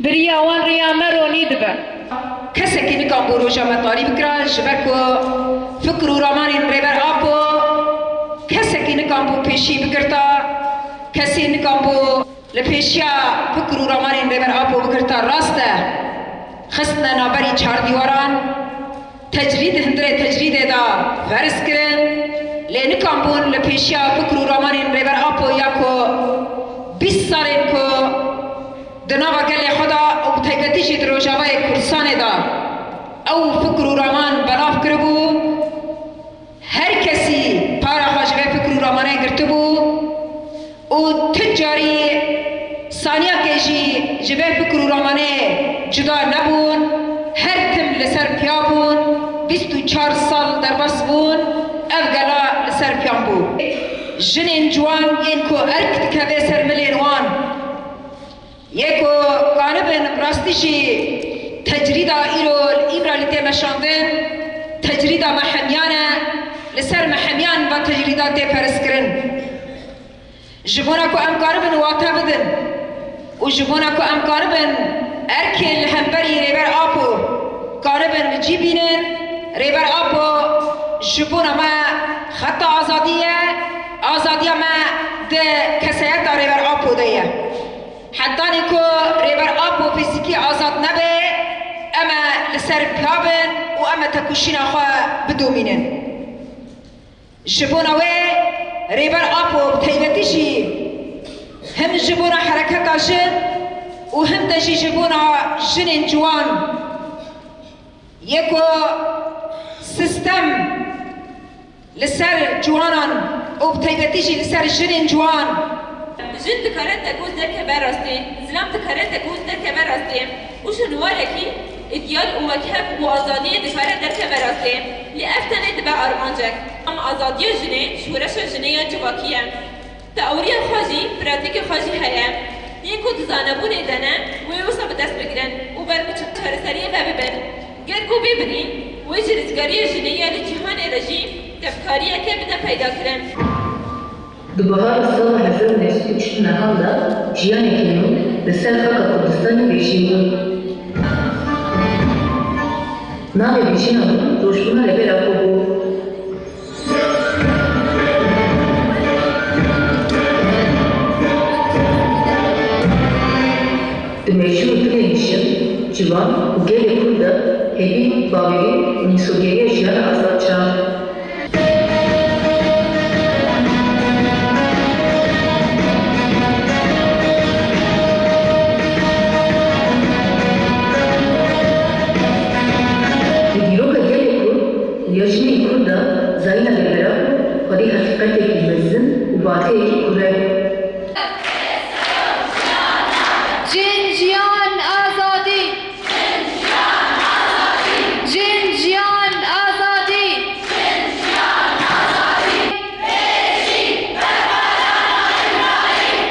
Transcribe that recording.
بریا وان ریا مرونی دبه کسی که نکام بو روژا مطاری بکران جبر کو فکر و رامان ریبر آپو کسی که نکام بو پیشی بکرتا کسی نکام بو لپیشیا فکر و رامان ریبر آپو بکرتا راسته خستنا نابری چار دیواران تجرید هندره تجرید دا فرس کرن لی نکام بون لپیشیا فکر و رامان ریبر آپو یا کو 20 سالین کو دناوا گلی خدا او تایبتیشی در روژاوای کردستان دا او فکر و رامان بلاف کربو هر کسی پارا خواجبه فکر و رامانه گرتو بو او تجاری ثانیه که جبه فکر و رامانه جدا نبون هر تم لسر پیا بون 24 سال در بس بون او گلا لسر پیان بو جنین جوان این کو ارک تکوه سر ملین وان یکو قانبن راستیشی تجریدا ایرالیتی مشاندن تجریدا محمیانه لسر محمیان و تجریدا تی پرس کرن جبونا کو ام قانبن واتا بدن و جبونا کو ام قانبن ارکی لهمبری ریبر آپو قانبن جیبینن ریبر آپو جبونا ما خطا آزادیه ما ده کسیت ریبر آپو دیه حتی نیکو ریبر آپو فیزیکی آزاد نبه اما لسر پیابن و اما تکوشین خواه بدومینن جبونا وی ریبر آپو بتایبتیشی هم جبونا حرکتا جن و هم دجی جبونا جنین جوان یکو سیستم لسر جوانان و بتایبتیشی لسر جنین جوان جن دکارت تکوز درکه براسته زلام دکارت تکوز درکه براسته وش نوارکی ایدیال و وکهف و آزادی دکارت درکه براسته لأفتنه دبا آرمانجک اما آزادی جنه شورش جنه یا جواکیه تأوری خواجی پراتیک خواجی هیم یکو دزانبون دنه و یوسا بدست بگرن و برمچه چارسری ببن گرگو ببنین و جرزگاری جنه یا لجهان رژیم تفکاریه که بده پیدا کرن Di bihar sala 1903 mehan da jiyanekî nû li ser xaka Kurdistanê bêşîn bû. Navê bêşîna wan rojbûna Rebera xwe bû. Di meşhûr dilên şin, civan û gelê Kurd de hêvî bawêrî û nîsogeriya jiyana azad çan. Yajini Kurda zayna Rebera xwedî heqîqeteke mezin û batiyekî kurre